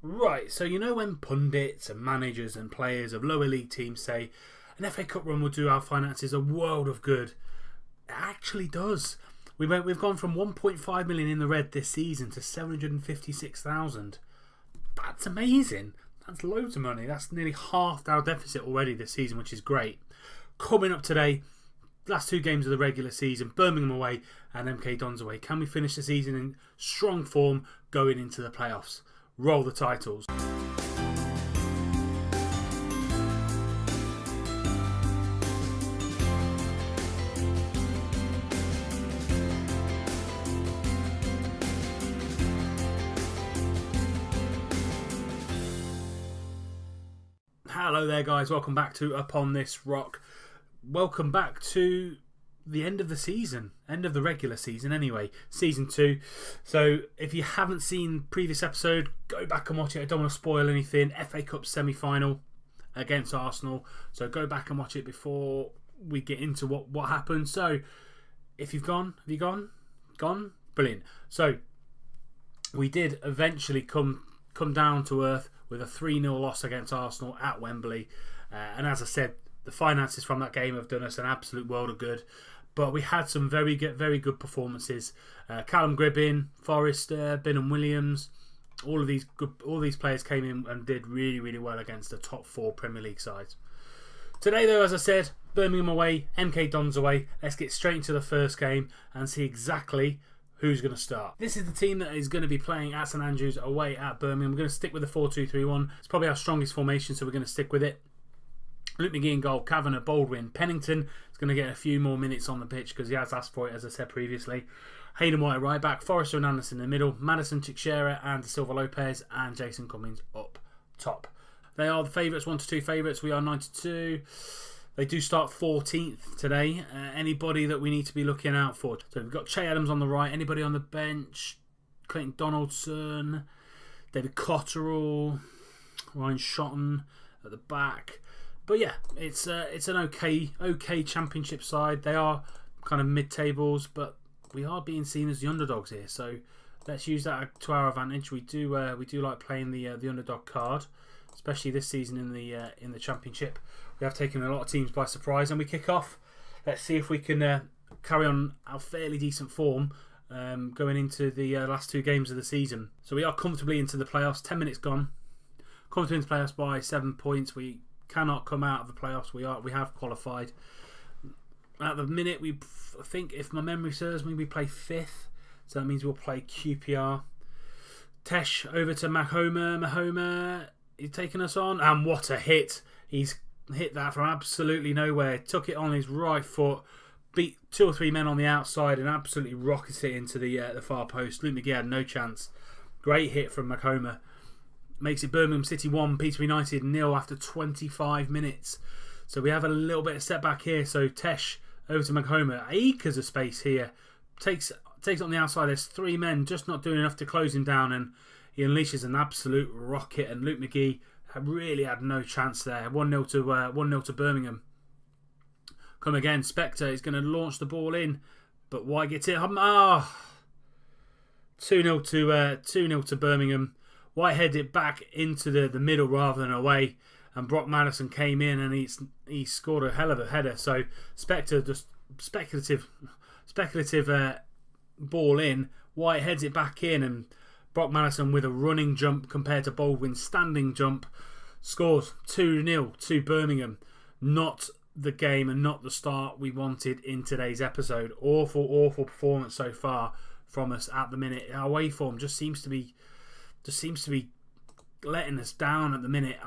Right, so you know when pundits and managers and players of lower league teams say an FA Cup run will do our finances a world of good, it actually does. We've gone from 1.5 million in the red this season to 756,000. That's amazing. That's loads of money. That's nearly half our deficit already this season, which is great. Coming up today, last two games of the regular season, Birmingham away and MK Dons away. Can we finish the season in strong form going into the playoffs? Roll the titles. Hello there guys, welcome back to Upon This Rock. Welcome back to the end of the season, end of the regular season anyway, season 2. So if you haven't seen previous episode, go back and watch it. I don't want to spoil anything. FA Cup semi-final against Arsenal, so go back and watch it before we get into what happened. So if you've gone, have you gone? Brilliant. So we did eventually come down to earth with a 3-0 loss against Arsenal at Wembley, and as I said, the finances from that game have done us an absolute world of good. But we had some very good performances. Callum Gribbin, Forrester, Bingham Williams, all these players came in and did really well against the top 4 Premier League sides. Today, though, as I said, Birmingham away, MK Dons away. Let's get straight into the first game and see exactly who's going to start. This is the team that is going to be playing at St Andrews away at Birmingham. We're going to stick with the 4-2-3-1. It's probably our strongest formation, so we're going to stick with it. Luke McGee in goal, Kavanagh, Baldwin, Pennington is going to get a few more minutes on the pitch because he has asked for it, as I said previously. Hayden White right back, Forrester and Anderson in the middle, Madison, Teixeira and Silva Lopez, and Jason Cummings up top. They are the favourites, 1-2 favourites. We are 92. They do start 14th today. Anybody that we need to be looking out for? So we've got Che Adams on the right. Anybody on the bench? Clayton Donaldson, David Cotterill, Ryan Shotton at the back. But yeah, it's an okay championship side. They are kind of mid-tables, but we are being seen as the underdogs here. So let's use that to our advantage. We do like playing the underdog card, especially this season in the championship. We have taken a lot of teams by surprise, and we kick off. Let's see if we can carry on our fairly decent form going into the last 2 games of the season. So we are comfortably into the playoffs. 10 minutes gone. Comfortably into the playoffs by 7 points. We cannot come out of the playoffs. We have qualified. At the minute, I think, if my memory serves me, we play 5th. So that means we'll play QPR. Tesh over to Mahoma. Mahoma is taking us on. And what a hit. He's hit that from absolutely nowhere. Took it on his right foot. Beat 2 or 3 men on the outside and absolutely rocketed it into the far post. Luke McGee had no chance. Great hit from Mahoma. Makes it Birmingham City 1, Peterborough United 0 after 25 minutes. So we have a little bit of setback here. So Tesh over to Mahoma. Acres of space here. Takes it on the outside. There's 3 men just not doing enough to close him down, and he unleashes an absolute rocket. And Luke McGee really had no chance there. 1-0 to Birmingham. Come again. Spectre is going to launch the ball in, but White gets it. 2-0 to Birmingham. White headed it back into the middle rather than away, and Brock Madison came in and he scored a hell of a header. So Spectre just speculative ball in. White heads it back in, and Brock Madison with a running jump compared to Baldwin's standing jump scores 2-0 to Birmingham. Not the game and not the start we wanted in today's episode. Awful performance so far from us at the minute. Our away form just seems to be letting us down at the minute.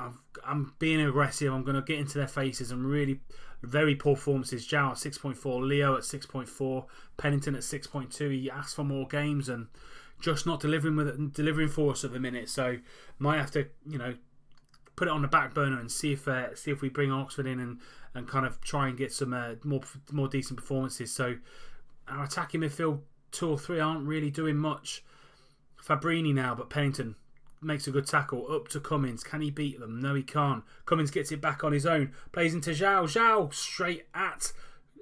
I'm being aggressive. I'm going to get into their faces, and really very poor performances. Zhao at 6.4, Leo at 6.4, Pennington at 6.2. He asked for more games and just not delivering for us at the minute. So might have to put it on the back burner and see if we bring Oxford in and kind of try and get some more decent performances. So our attacking midfield 2 or 3 aren't really doing much. Fabrini now, but Pennington makes a good tackle up to Cummings. Can he beat them? No, he can't. Cummings gets it back on his own. Plays into Zhao. Zhao straight at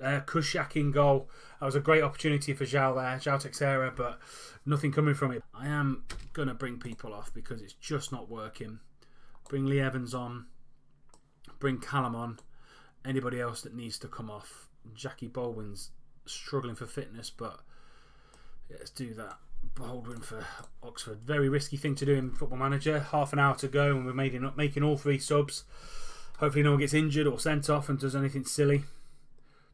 Kushak in goal. That was a great opportunity for João there, João Teixeira, but nothing coming from it. I am going to bring people off because it's just not working. Bring Lee Evans on. Bring Callum on. Anybody else that needs to come off. Jackie Baldwin's struggling for fitness, but yeah, let's do that. Baldwin for Oxford. Very risky thing to do in Football Manager. Half an hour to go and we're making all 3 subs. Hopefully no one gets injured or sent off and does anything silly.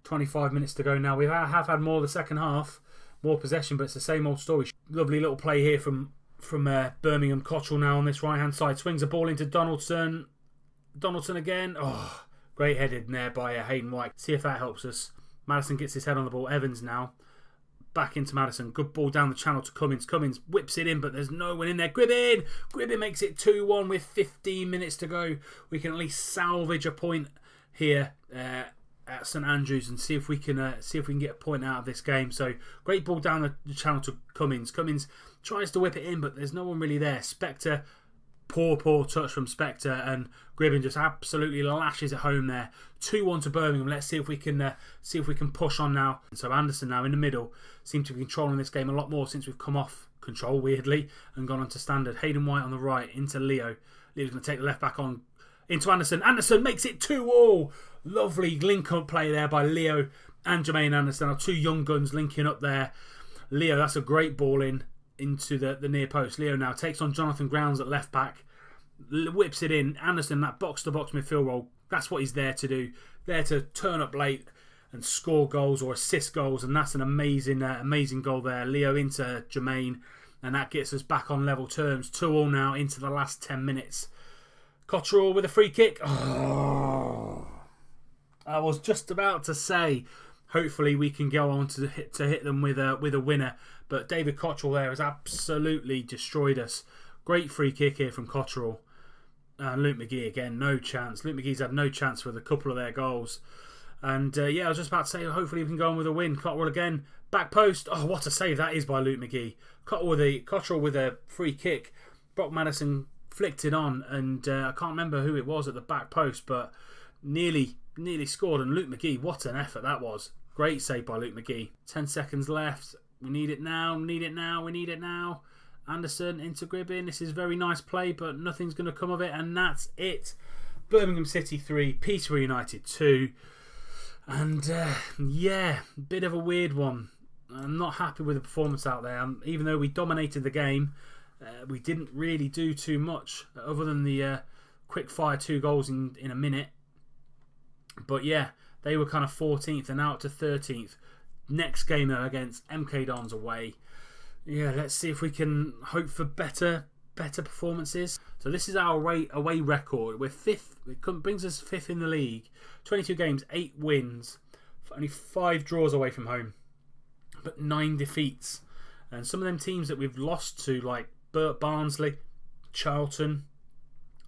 25 minutes to go now. We have had more the second half, more possession, but it's the same old story. Lovely little play here from Birmingham. Cottrell now on this right hand side swings a ball into Donaldson. Donaldson again. Oh, great headed in there by Hayden White. See if that helps us. Maddison gets his head on the ball. Evans now back into Maddison. Good ball down the channel to Cummins. Cummins whips it in, but there's no one in there. Gribbin makes it 2-1 with 15 minutes to go. We can at least salvage a point here at St Andrews and see if we can get a point out of this game. So great ball down the channel to Cummins. Cummins tries to whip it in, but there's no one really there. Spectre, poor touch from Spectre, and Gribbin just absolutely lashes it home there. 2-1 to Birmingham. Let's see if we can push on now. So Anderson now in the middle seems to be controlling this game a lot more since we've come off control weirdly and gone on to standard. Hayden White on the right into Leo. Leo's going to take the left back on into Anderson. Anderson makes it 2-2. Lovely link-up play there by Leo and Jermaine Anderson. Our 2 young guns linking up there. Leo, that's a great ball into the near post. Leo now takes on Jonathan Grounds at left back. Whips it in. Anderson, that box-to-box midfield role. That's what he's there to do. There to turn up late and score goals or assist goals. And that's an amazing goal there. Leo into Jermaine. And that gets us back on level terms. 2-2 now into the last 10 minutes. Cottrell with a free kick. Oh, I was just about to say, hopefully we can go on to hit them with a winner. But David Cottrell there has absolutely destroyed us. Great free kick here from Cottrell. And Luke McGee again, no chance. Luke McGee's had no chance with a couple of their goals. And yeah, I was just about to say, hopefully we can go on with a win. Cottrell again, back post. Oh, what a save that is by Luke McGee. Cottrell with a free kick. Brock Madison flicked it on, and I can't remember who it was at the back post, but nearly scored. And Luke McGee, what an effort that was. Great save by Luke McGee. 10 seconds left. We need it now. We need it now. Anderson into Gribbin. This is very nice play, but nothing's going to come of it, and that's it. Birmingham City 3, Peterborough United 2. And yeah, bit of a weird one. I'm not happy with the performance out there. Even though we dominated the game, we didn't really do too much other than the quick fire 2 goals in a minute. But yeah, they were kind of 14th and out to 13th. Next game though against MK Dons away. Yeah, let's see if we can hope for better performances. So this is our away record. We're 5th. It brings us 5th in the league. 22 games, 8 wins, only 5 draws away from home, but 9 defeats. And some of them teams that we've lost to, like Barnsley, Charlton,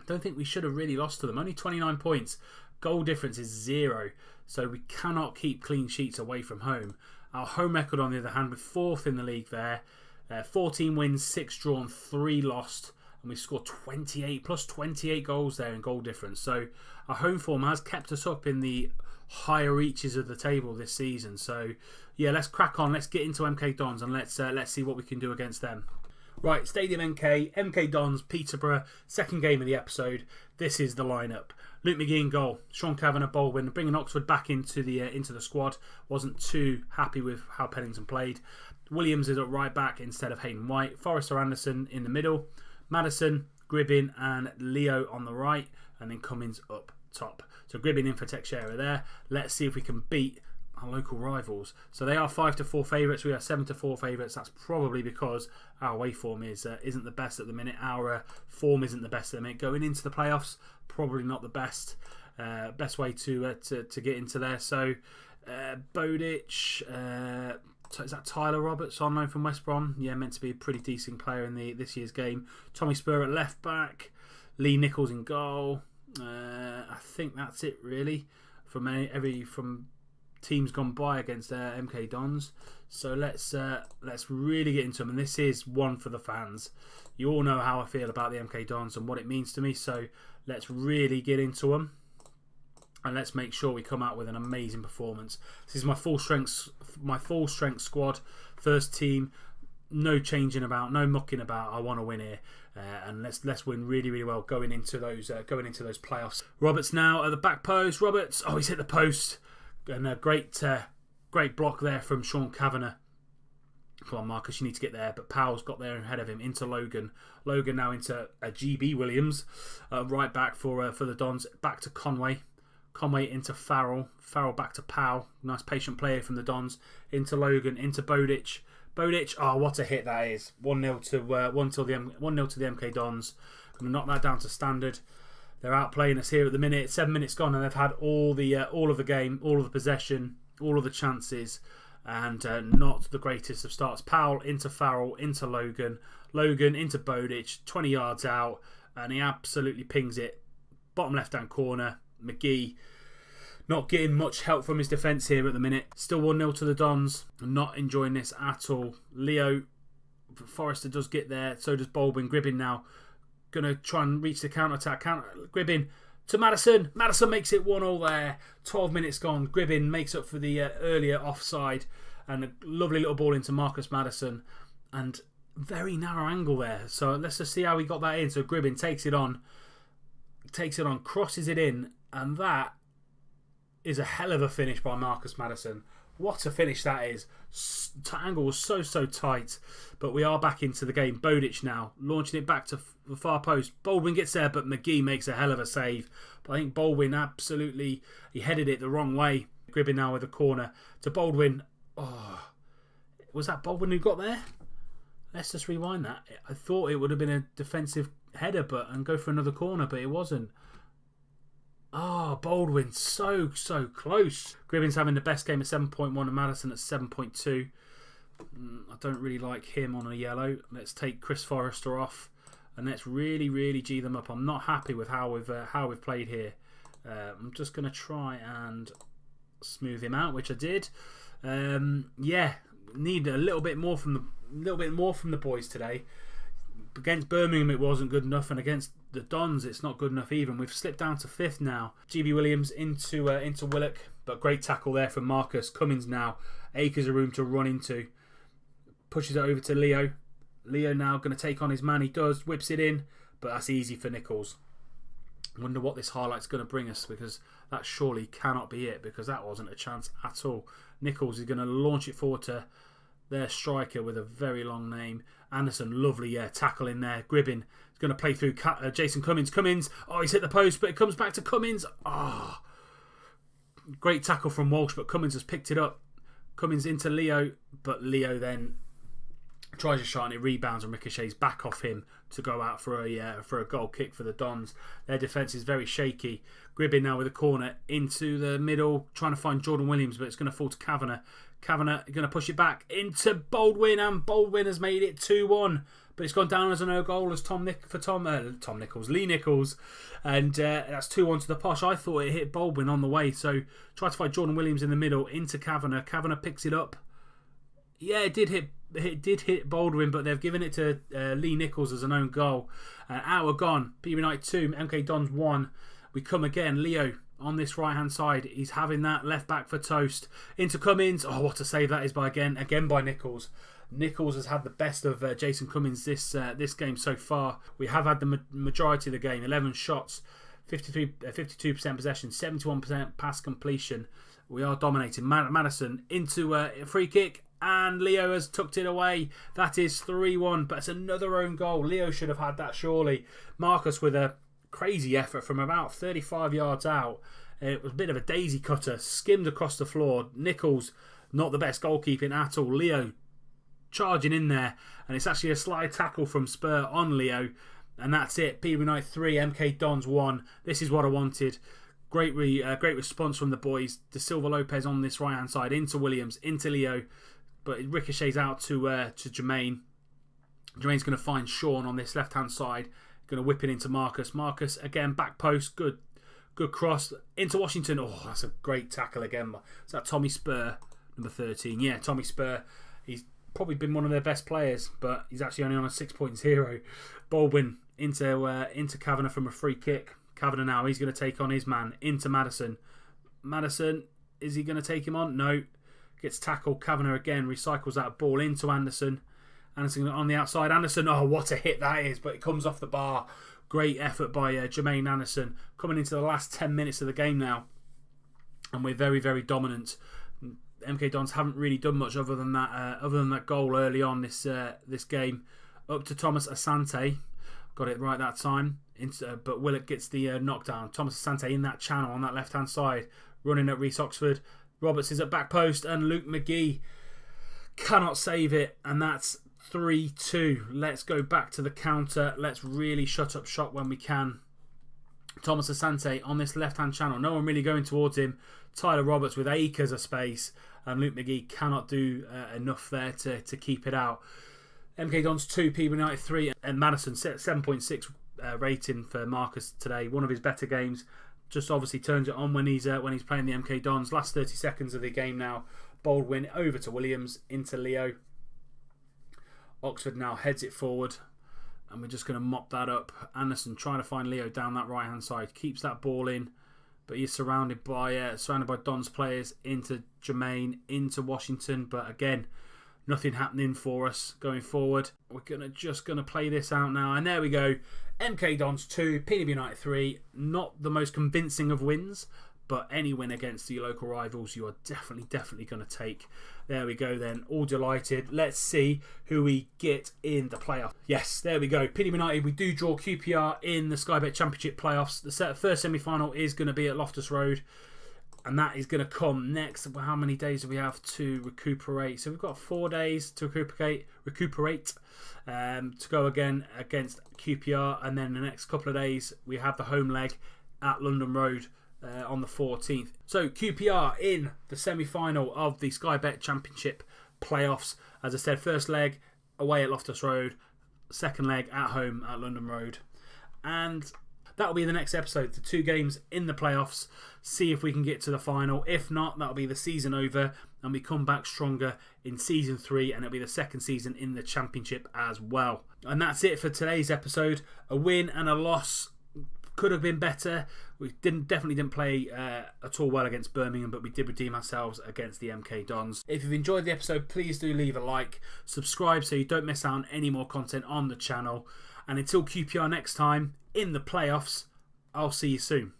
I don't think we should have really lost to them. Only 29 points. Goal difference is 0, so we cannot keep clean sheets away from home. Our home record, on the other hand, we're 4th in the league there. 14 wins, 6 drawn, 3 lost, and we scored 28 plus 28 goals there in goal difference. So our home form has kept us up in the higher reaches of the table this season. So yeah, let's crack on. Let's get into MK Dons and let's see what we can do against them. Right, Stadium MK Dons, Peterborough, second game of the episode. This is the lineup. Luke McGee in goal, Sean Kavanagh, Baldwin, bringing Oxford back into the squad. Wasn't too happy with how Pennington played. Williams is at right back instead of Hayden White. Forrester Anderson in the middle. Maddison, Gribbin and Leo on the right. And then Cummins up top. So Gribbin in for Teixeira there. Let's see if we can beat our local rivals. So they are 5-4 favourites. We are 7-4 favourites. That's probably because our away form isn't the best at the minute. Our form isn't the best at the minute. Going into the playoffs, probably not the best way to get into there. So Bowditch, is that Tyler Roberts on loan from West Brom? Yeah, meant to be a pretty decent player in this year's game. Tommy Spur at left back, Lee Nichols in goal. I think that's it really from teams gone by against MK Dons. So let's really get into them, and this is one for the fans. You all know how I feel about the MK Dons and what it means to me, so let's really get into them. and let's make sure we come out with an amazing performance. This is my full strength squad, first team. No changing about, no mucking about. I want to win here, and let's win really, really well going into those playoffs. Roberts now at the back post. Roberts, he's hit the post, and a great block there from Sean Kavanagh. Come on, Marcus, you need to get there. But Powell's got there ahead of him into Logan. Logan now into GB Williams, right back for the Dons. Back to Conway. Conway into Farrell. Farrell back to Powell. Nice patient player from the Dons. Into Logan. Into Bowditch. Bowditch. Oh, what a hit that is! 1-0 to the MK Dons. Going to knock that down to standard. They're outplaying us here at the minute. 7 minutes gone, and they've had all of the game, all of the possession, all of the chances. And not the greatest of starts. Powell into Farrell, into Logan. Logan into Bowditch, 20 yards out. And he absolutely pings it. Bottom left-hand corner. McGee not getting much help from his defence here at the minute. Still 1-0 to the Dons. I'm not enjoying this at all. Leo, Forrester does get there. So does Baldwin. Gribbin now going to try and reach the counter-attack. Gribbin to Madison. Madison makes it 1-0 there. 12 minutes gone. Gribbin makes up for the earlier offside. And a lovely little ball into Marcus Madison. And very narrow angle there. So let's just see how he got that in. So Gribbin takes it on, crosses it in. And that is a hell of a finish by Marcus Madison. What a finish that is. Angle was so tight. But we are back into the game. Bowditch now launching it back to the far post. Baldwin gets there, but McGee makes a hell of a save. But I think Baldwin absolutely, he headed it the wrong way. Gribbin now with a corner to Baldwin. Oh, was that Baldwin who got there? Let's just rewind that. I thought it would have been a defensive header and go for another corner, but it wasn't. Baldwin, so close. Gribbin's having the best game at 7.1 and Madison at 7.2. I don't really like him on a yellow. Let's take Chris Forrester off and let's really G them up. I'm not happy with how we've played here. I'm just going to try and smooth him out, which I did. Need a little bit more from the boys today. Against Birmingham it wasn't good enough, and against the Dons it's not good enough even. We've slipped down to 5th now. GB Williams into Willock, but great tackle there from Marcus. Cummins now, acres of room to run into. Pushes it over to Leo. Leo now going to take on his man. He does, whips it in, but that's easy for Nichols. I wonder what this highlight's going to bring us, because that surely cannot be it, because that wasn't a chance at all. Nichols is going to launch it forward to their striker with a very long name. Anderson, lovely tackle in there. Gribbin is going to play through Jason Cummins. Cummins, he's hit the post, but it comes back to Cummins. Great tackle from Walsh, but Cummins has picked it up. Cummins into Leo, but Leo then tries a shot and it rebounds and ricochets back off him to go out for a goal kick for the Dons. Their defence is very shaky. Gribbin now with a corner into the middle, trying to find Jordan Williams, but it's going to fall to Kavanagh. Kavanagh going to push it back into Baldwin, and Baldwin has made it 2-1. But it's gone down as a no goal as Lee Nichols, and that's 2-1 to the Posh. I thought it hit Baldwin on the way, so tried to find Jordan Williams in the middle into Kavanagh. Kavanagh picks it up. Yeah, it did hit Baldwin, but they've given it to Lee Nichols as an own goal. Hour gone. Peterborough United 2, MK Dons 1. We come again. Leo on this right hand side. He's having that left back for toast. Into Cummins. What a save that is by again by Nichols. Nichols has had the best of Jason Cummins this game so far. We have had the majority of the game. 11 shots, 52% possession, 71% pass completion. We are dominating. Madison into a free kick. And Leo has tucked it away. That is 3-1, but it's another own goal. Leo should have had that surely. Marcus with a crazy effort from about 35 yards out. It was a bit of a daisy cutter. Skimmed across the floor. Nichols, not the best goalkeeping at all. Leo charging in there. And it's actually a slide tackle from Spur on Leo. And that's it. Peterborough United 3, MK Dons 1. This is what I wanted. Great response from the boys. De Silva Lopez on this right hand side. Into Williams. Into Leo. But it ricochets out to Jermaine. Jermaine's going to find Sean on this left-hand side. Going to whip it into Marcus. Marcus, again, back post. Good cross. Into Washington. That's a great tackle again. Is that Tommy Spur, number 13? Yeah, Tommy Spur. He's probably been one of their best players, but he's actually only on a 6.0. Baldwin into Kavanagh from a free kick. Kavanagh now, he's going to take on his man into Maddison. Maddison, is he going to take him on? No. Gets tackled. Kavanagh again recycles that ball into Anderson. Anderson on the outside. Anderson, oh, what a hit that is, but it comes off the bar. Great effort by Jermaine Anderson. Coming into the last 10 minutes of the game now. And we're very, very dominant. MK Dons haven't really done much other than that goal early on this game. Up to Thomas Asante. Got it right that time. But Willett gets the knockdown. Thomas Asante in that channel on that left-hand side. Running at Reece Oxford. Roberts is at back post. And Luke McGee cannot save it. And that's 3-2. Let's go back to the counter. Let's really shut up shop when we can. Thomas Asante on this left-hand channel. No one really going towards him. Tyler Roberts with acres of space. And Luke McGee cannot do enough there to keep it out. MK Dons 2, Peterborough United 3. And Madison 7.6 rating for Marcus today. One of his better games. Just obviously turns it on when he's playing the MK Dons. Last 30 seconds of the game now. Bold win over to Williams. Into Leo. Oxford now heads it forward. And we're just going to mop that up. Anderson trying to find Leo down that right hand side. Keeps that ball in. But he's surrounded by Don's players into Jermaine, into Washington. But again, nothing happening for us going forward. We're just going to play this out now. And there we go. MK Dons 2, Peterborough United 3. Not the most convincing of wins. But any win against your local rivals, you are definitely going to take. There we go then. All delighted. Let's see who we get in the playoff. Yes, there we go. Peterborough United, we do draw QPR in the Sky Bet Championship playoffs. The first semi-final is going to be at Loftus Road. And that is going to come next. How many days do we have to recuperate? So we've got 4 days to recuperate to go again against QPR. And then the next couple of days, we have the home leg at London Road. On the 14th. So QPR in the semi-final of the Sky Bet Championship playoffs. As I said, first leg away at Loftus Road, second leg at home at London Road. And that'll be the next episode. The 2 games in the playoffs. See if we can get to the final. If not, that'll be the season over and we come back stronger in season 3 and it'll be the second season in the championship as well. And that's it for today's episode. A win and a loss. Could have been better. We definitely didn't play at all well against Birmingham, but we did redeem ourselves against the MK Dons. If you've enjoyed the episode, please do leave a like, subscribe so you don't miss out on any more content on the channel. And until QPR next time in the playoffs, I'll see you soon.